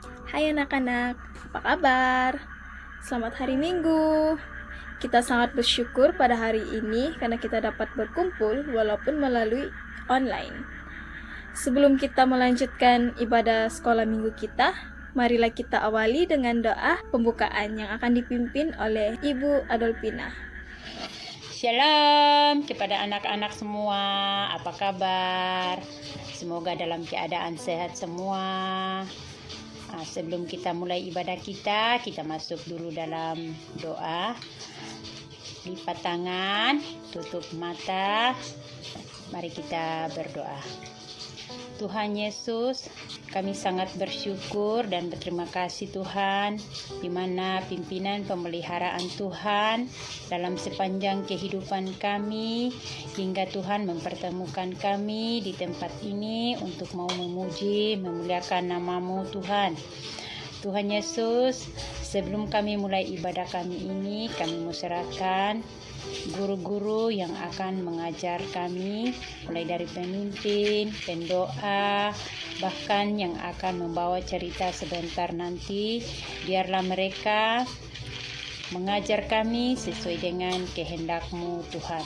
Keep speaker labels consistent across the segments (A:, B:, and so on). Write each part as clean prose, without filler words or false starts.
A: Hai anak-anak, apa kabar? Selamat hari Minggu. Kita sangat bersyukur pada hari ini karena kita dapat berkumpul walaupun melalui online. Sebelum kita melanjutkan ibadah sekolah minggu kita, marilah kita awali dengan doa pembukaan yang akan dipimpin oleh Ibu Adolfina.
B: Shalom kepada anak-anak semua, apa kabar? Semoga dalam keadaan sehat semua. Sebelum kita mulai ibadah kita masuk dulu dalam doa. Lipat tangan, tutup mata, mari kita berdoa. Tuhan Yesus, kami sangat bersyukur dan berterima kasih Tuhan, di mana pimpinan pemeliharaan Tuhan dalam sepanjang kehidupan kami, hingga Tuhan mempertemukan kami di tempat ini untuk mau memuji, memuliakan nama-Mu Tuhan. Tuhan Yesus, sebelum kami mulai ibadah kami ini, kami mau serahkan guru-guru yang akan mengajar kami, mulai dari pemimpin, pendoa, bahkan yang akan membawa cerita sebentar nanti. Biarlah mereka mengajar kami sesuai dengan kehendak-Mu Tuhan.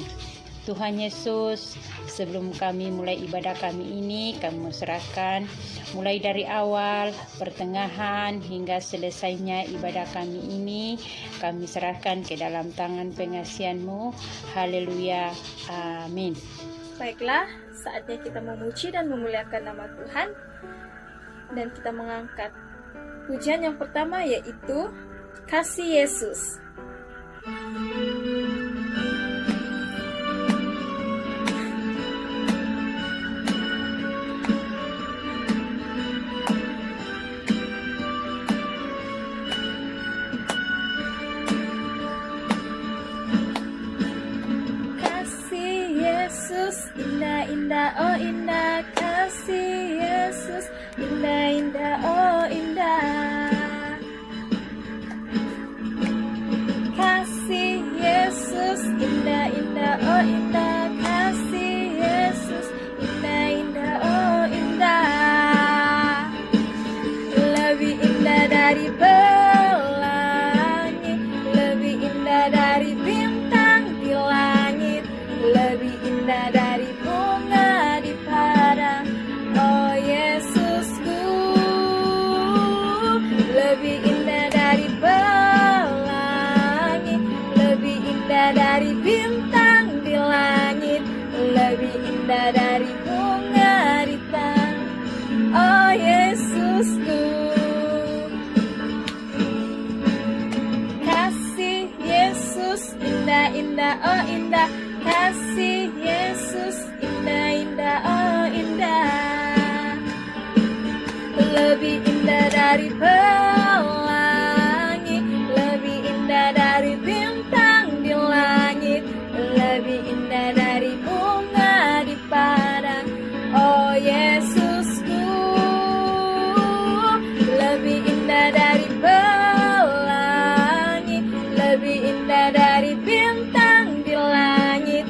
B: Tuhan Yesus, sebelum kami mulai ibadah kami ini, kami serahkan mulai dari awal, pertengahan, hingga selesainya ibadah kami ini, kami serahkan ke dalam tangan pengasihan-Mu. Haleluya, amin.
A: Baiklah, saatnya kita memuji dan memuliakan nama Tuhan. Dan kita mengangkat pujian yang pertama, yaitu Kasih Yesus. Indah, oh indah, kasih Yesus, indah, indah, oh indah. Kasih Yesus, indah, indah, oh indah, kasih Yesus, indah, indah, oh indah. Lebih indah dari pelangi, lebih indah dari bintang di langit, lebih indah dari bunga di padang. Oh Yesusku, lebih indah dari pelangi, lebih indah dari bintang di langit, lebih indah dari bunga di padang. Oh Yesusku, kasih Yesus, indah, indah, oh indah, kasih Yesus, indah, indah, oh indah. Lebih indah dari pelangi, lebih indah dari bintang di langit, lebih indah dari bunga di padang. Oh Yesusku, lebih indah dari pelangi, lebih indah dari bintang di langit,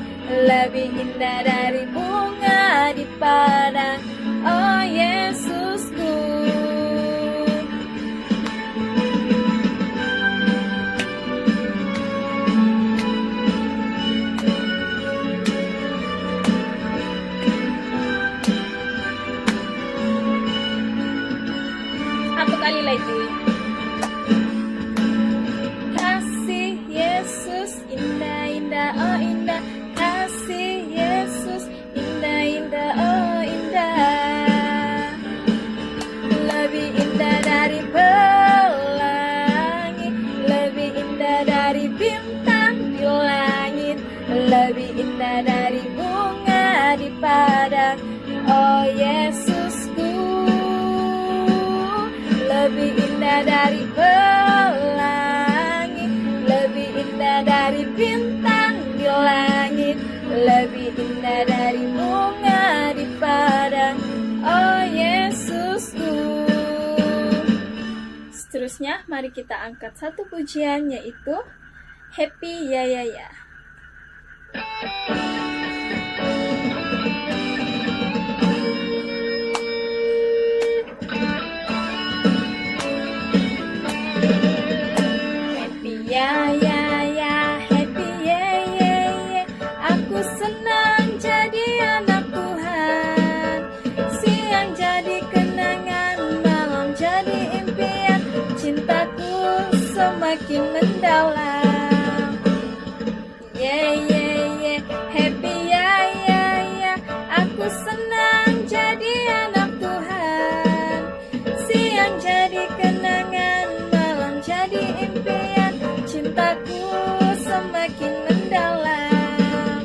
A: lebih indah dari bunga di padang. Oh Yesusku. Satu kali lagi. Kasih Yesus, indah, indah, oh indah, kasih Yesus, indah, indah, oh indah. Lebih indah dari pelangi, lebih indah dari bintang di langit, lebih indah dari bunga di padang. Oh Yesusku, lebih indah dari pelangi, lebih indah dari bintang di langit, lebih indah dari bunga di padang. Oh Yesusku. Seterusnya, mari kita angkat satu pujian, yaitu Happy Ya Ya Ya. semakin mendalam. Yeah, yeah, yeah, happy ya, ya, ya. Aku senang jadi anak Tuhan. Siang jadi kenangan, malam jadi impian. Cintaku semakin mendalam.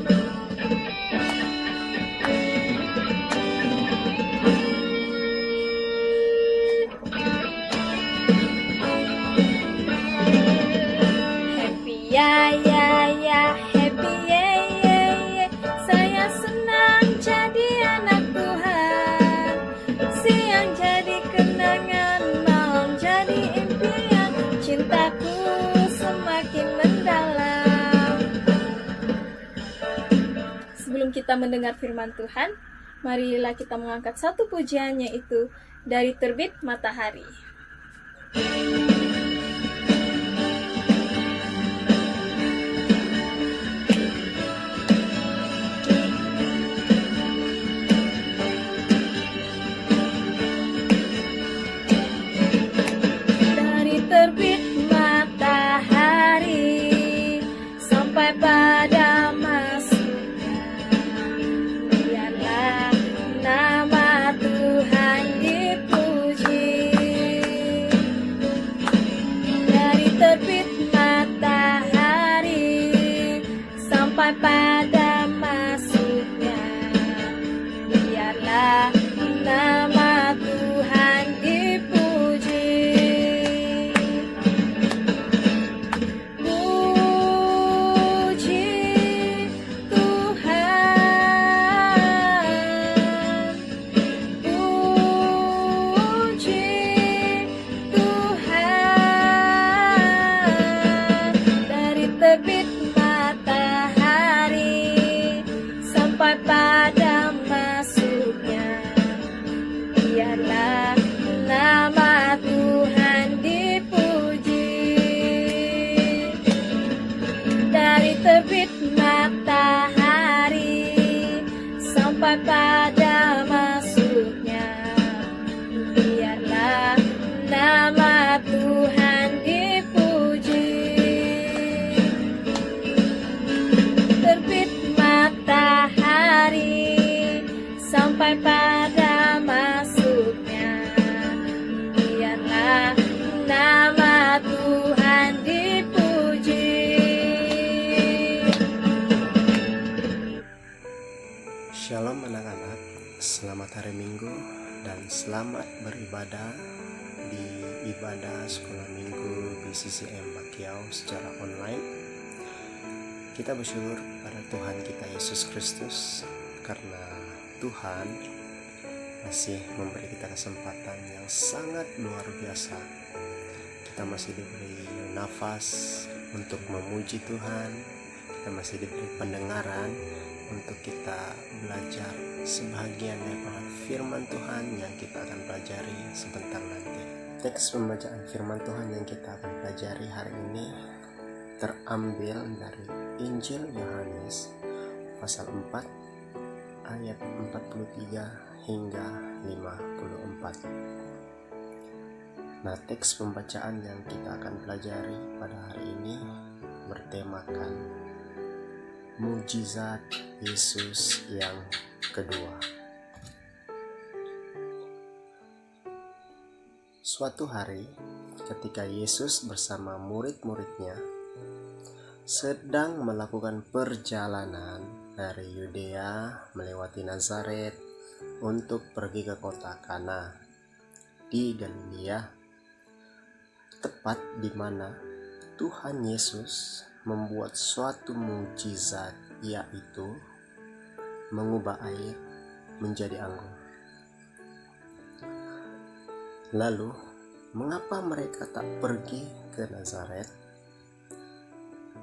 A: Happy ya, ya, ya, happy yeah, yeah, yeah. Saya senang jadi anak Tuhan. Siang jadi kenangan, malam jadi impian. Cintaku semakin mendalam. Sebelum kita mendengar firman Tuhan, marilah kita mengangkat satu pujian, yaitu Dari Terbit Matahari. Dari terbit matahari sampai pada masuknya, biarlah nama Tuhan dipuji. Dari terbit matahari sampai pada masuknya, biarlah nama Tuhan dipuji. Puji Tuhan, puji Tuhan. Dari terbit matahari sampai pada masuknya, biarlah nama Tuhan dipuji. Dari terbit matahari sampai pada masuknya, biarlah nama Tuhan dipuji. Terbit matahari sampai pada masuknya, biarlah nama Tuhan dipuji.
C: Shalom anak-anak, selamat hari Minggu dan selamat beribadah di ibadah sekolah minggu BCCM Bakiau secara online. Kita bersyukur pada Tuhan kita Yesus Kristus karena Tuhan masih memberi kita kesempatan yang sangat luar biasa. Kita masih diberi nafas untuk memuji Tuhan, kita masih diberi pendengaran untuk kita belajar sebahagian daripada firman Tuhan yang kita akan pelajari sebentar nanti. Teks pembacaan firman Tuhan yang kita akan pelajari hari ini terambil dari Injil Yohanes pasal 4 ayat 43 hingga 54. Nah, teks pembacaan yang kita akan pelajari pada hari ini bertemakan mujizat Yesus yang kedua. Suatu hari, ketika Yesus bersama murid-muridnya sedang melakukan perjalanan dari Yudea melewati Nazaret untuk pergi ke kota Kana di Galilea, tepat di mana Tuhan Yesus membuat suatu mujizat, yaitu mengubah air menjadi anggur. Lalu, mengapa mereka tak pergi ke Nazaret?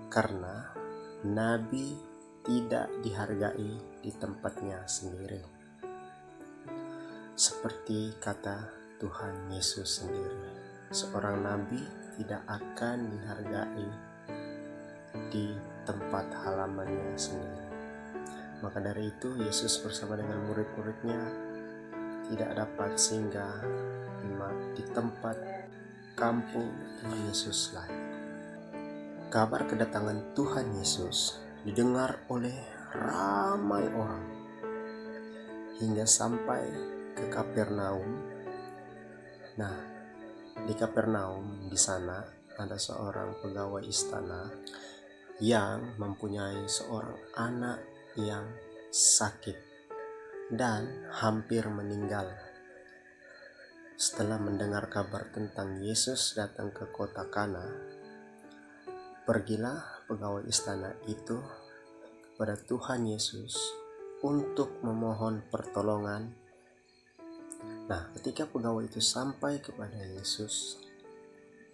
C: Karena nabi tidak dihargai di tempatnya sendiri. Seperti kata Tuhan Yesus sendiri, seorang nabi tidak akan dihargai di tempat halamannya sendiri. Maka dari itu Yesus bersama dengan murid-muridnya tidak dapat singgah di tempat kampung Tuhan Yesus lain. kabar kedatangan Tuhan Yesus didengar oleh ramai orang hingga sampai ke Kapernaum. Nah, di Kapernaum di sana ada seorang pegawai istana yang mempunyai seorang anak yang sakit dan hampir meninggal. Setelah mendengar kabar tentang Yesus datang ke kota Kana, pergilah pegawai istana itu kepada Tuhan Yesus untuk memohon pertolongan. Nah, ketika pegawai itu sampai kepada Yesus,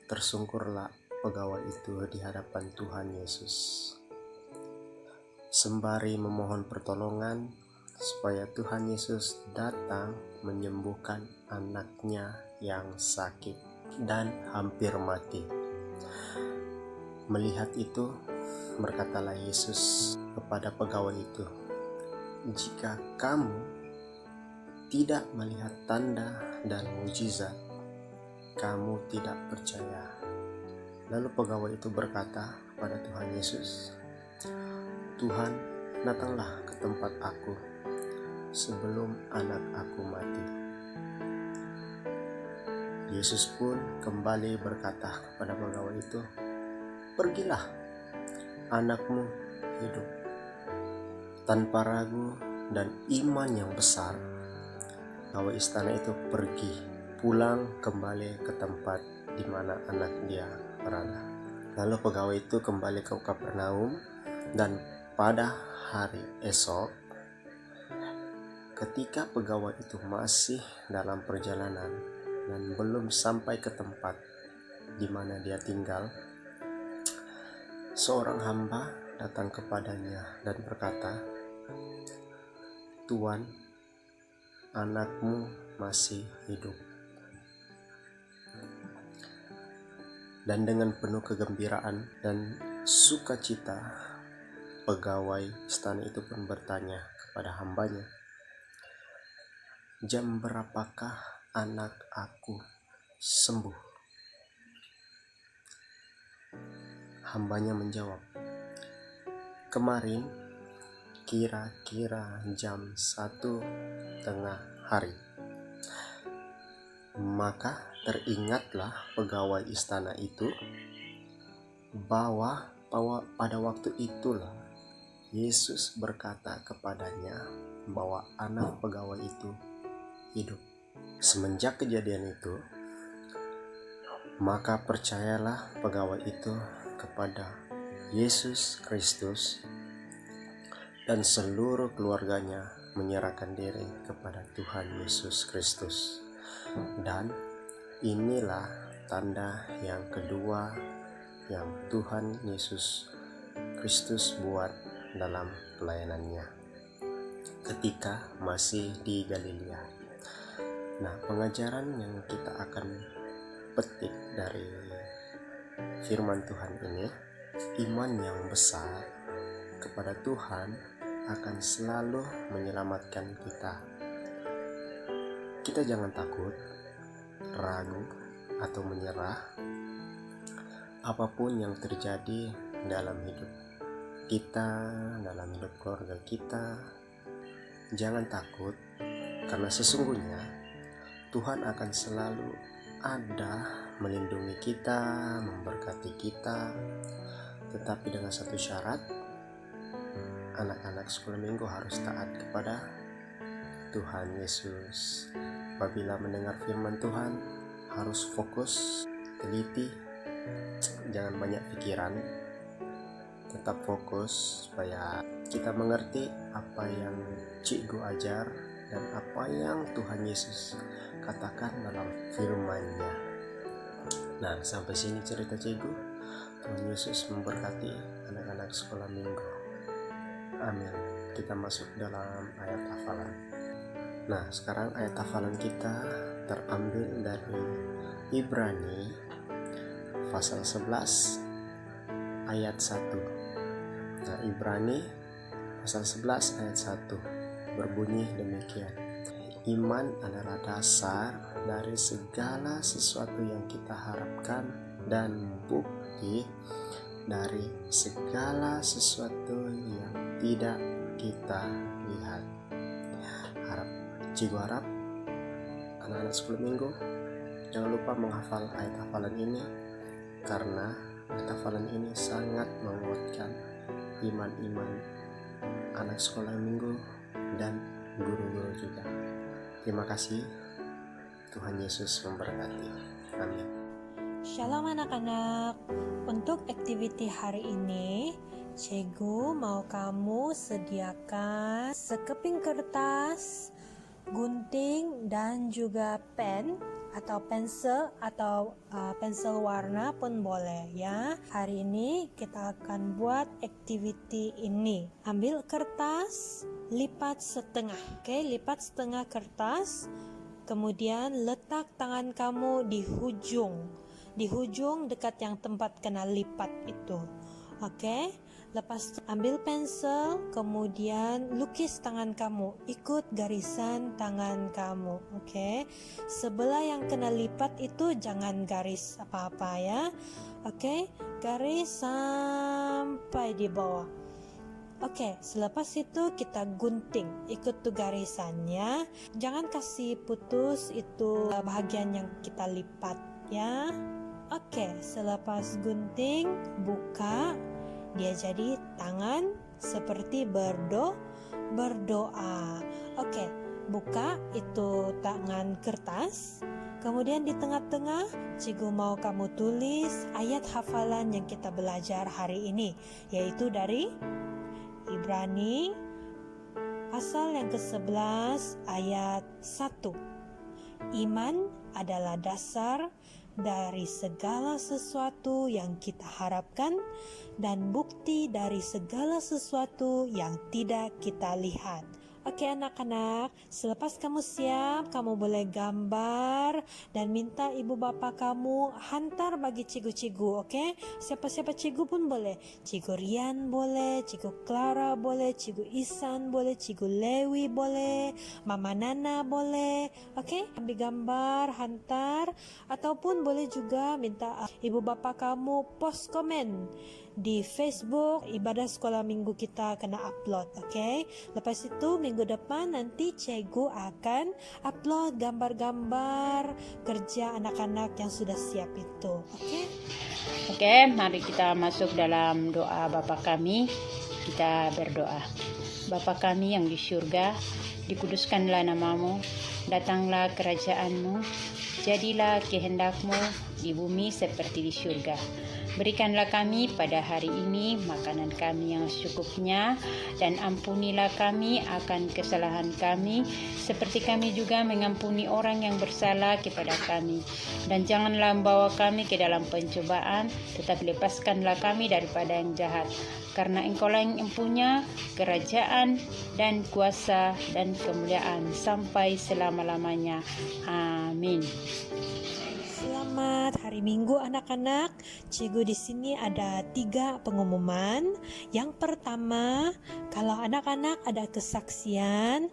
C: tersungkurlah pegawai itu di hadapan Tuhan Yesus, sembari memohon pertolongan supaya Tuhan Yesus datang menyembuhkan anaknya yang sakit dan hampir mati. Melihat itu, berkatalah Yesus kepada pegawai itu, "Jika kamu tidak melihat tanda dan mujizat, kamu tidak percaya." Lalu pegawai itu berkata kepada Tuhan Yesus, "Tuhan, datanglah ke tempat aku sebelum anak aku mati." Yesus pun kembali berkata kepada pegawai itu, "Pergilah, anakmu hidup." Tanpa ragu dan iman yang besar, pegawai istana itu pergi pulang kembali ke tempat di mana anak dia berada. Lalu pegawai itu kembali ke Kapernaum, dan pada hari esok, ketika pegawai itu masih dalam perjalanan dan belum sampai ke tempat di mana dia tinggal, seorang hamba datang kepadanya dan berkata, "Tuan, anakmu masih hidup." Dan dengan penuh kegembiraan dan sukacita, pegawai istana itu pun bertanya kepada hambanya, "Jam berapakah anak aku sembuh?" Hambanya menjawab, "Kemarin kira-kira jam 1:30 hari." Maka teringatlah pegawai istana itu bahwa pada waktu itulah Yesus berkata kepadanya bahwa anak pegawai itu hidup. Semenjak kejadian itu, maka percayalah pegawai itu kepada Yesus Kristus, dan seluruh keluarganya menyerahkan diri kepada Tuhan Yesus Kristus. Dan inilah tanda yang kedua yang Tuhan Yesus Kristus buat dalam pelayanannya ketika masih di Galilea. Nah, pengajaran yang kita akan petik dari firman Tuhan ini, iman yang besar kepada Tuhan akan selalu menyelamatkan kita. Kita jangan takut, ragu, atau menyerah apapun yang terjadi dalam hidup kita, dalam hidup keluarga kita. Jangan takut, karena sesungguhnya Tuhan akan selalu ada melindungi kita, memberkati kita. Tetapi dengan satu syarat, anak-anak sekolah minggu harus taat kepada Tuhan Yesus. Apabila mendengar firman Tuhan, harus fokus, teliti, jangan banyak pikiran, tetap fokus supaya kita mengerti apa yang cikgu ajar dan apa yang Tuhan Yesus katakan dalam firman-Nya. Nah, sampai sini cerita cikgu. Tuhan Yesus memberkati anak-anak sekolah minggu. Amin. Kita masuk dalam ayat hafalan. Nah, sekarang ayat hafalan kita terambil dari Ibrani pasal 11 ayat 1. Nah, Ibrani pasal 11 ayat 1 berbunyi demikian. Iman adalah dasar dari segala sesuatu yang kita harapkan dan bukti dari segala sesuatu yang tidak kita lihat. Cikgu harap anak-anak sekolah minggu jangan lupa menghafal ayat hafalan ini, karena ayat hafalan ini sangat menguatkan iman-iman anak sekolah minggu dan guru-guru juga. Terima kasih. Tuhan Yesus memberkati. Amin.
D: Shalom anak-anak. Untuk aktiviti hari ini, Cikgu mau kamu sediakan sekeping kertas, gunting, dan juga pen atau pensel warna pun boleh ya. Hari ini kita akan buat aktiviti ini. Ambil kertas, lipat setengah. Oke, lipat setengah kertas. Kemudian letak tangan kamu di hujung dekat yang tempat kena lipat itu. Oke, lepas ambil pensel, kemudian lukis tangan kamu, ikut garisan tangan kamu. Oke, sebelah yang kena lipat itu jangan garis apa-apa ya. Oke, garis sampai di bawah. Oke, selepas itu kita gunting, ikut tuh garisannya. Jangan kasih putus itu bagian yang kita lipat ya. Oke, selepas gunting, buka. Dia jadi tangan seperti berdoa. Oke, buka itu tangan kertas. Kemudian di tengah-tengah, Cikgu mau kamu tulis ayat hafalan yang kita belajar hari ini, yaitu dari Ibrani pasal yang ke-11 ayat 1. Iman adalah dasar dari segala sesuatu yang kita harapkan dan bukti dari segala sesuatu yang tidak kita lihat. Oke anak-anak, selepas kamu siap, kamu boleh gambar dan minta ibu bapak kamu hantar bagi cikgu-cikgu, oke? Siapa-siapa cikgu pun boleh. Cikgu Rian boleh, cikgu Clara boleh, cikgu Isan boleh, cikgu Lewi boleh, Mama Nana boleh, oke? Ambil gambar, hantar, ataupun boleh juga minta ibu bapak kamu post komen di Facebook. Ibadah sekolah minggu kita kena upload, oke? Lepas itu minggu depan nanti cikgu akan upload gambar-gambar kerja anak-anak yang sudah siap itu, oke?
B: Oke, mari kita masuk dalam doa Bapa kami. Kita berdoa. Bapa kami yang di surga, dikuduskanlah namamu, datanglah kerajaanmu, jadilah kehendakmu di bumi seperti di surga. Berikanlah kami pada hari ini makanan kami yang secukupnya, dan ampunilah kami akan kesalahan kami, seperti kami juga mengampuni orang yang bersalah kepada kami. Dan janganlah membawa kami ke dalam pencobaan, tetapi lepaskanlah kami daripada yang jahat. Karena Engkaulah yang mempunyai kerajaan dan kuasa dan kemuliaan sampai selama-lamanya. Amin.
D: Selamat hari Minggu anak-anak. Cikgu di sini ada 3 pengumuman. Yang pertama, kalau anak-anak ada kesaksian,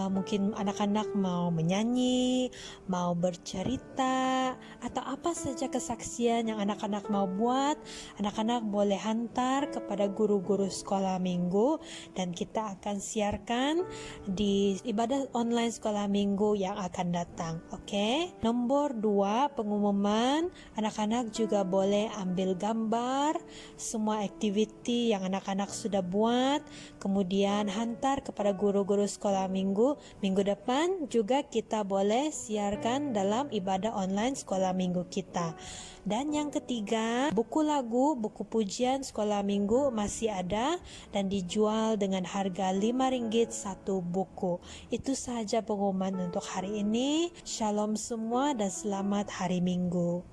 D: mungkin anak-anak mau menyanyi, mau bercerita, atau apa saja kesaksian yang anak-anak mau buat, anak-anak boleh hantar kepada guru-guru sekolah minggu dan kita akan siarkan di ibadah online sekolah minggu yang akan datang. Oke? Nomor 2, pengumuman, anak-anak juga boleh ambil gambar semua aktiviti yang anak-anak sudah buat, kemudian hantar kepada guru-guru sekolah minggu. Minggu depan juga kita boleh siarkan dalam ibadah online sekolah minggu kita. Dan yang ketiga, buku lagu, buku pujian sekolah minggu masih ada dan dijual dengan harga RM5 satu buku. Itu sahaja pengumuman untuk hari ini. Shalom semua dan selamat hari Minggu.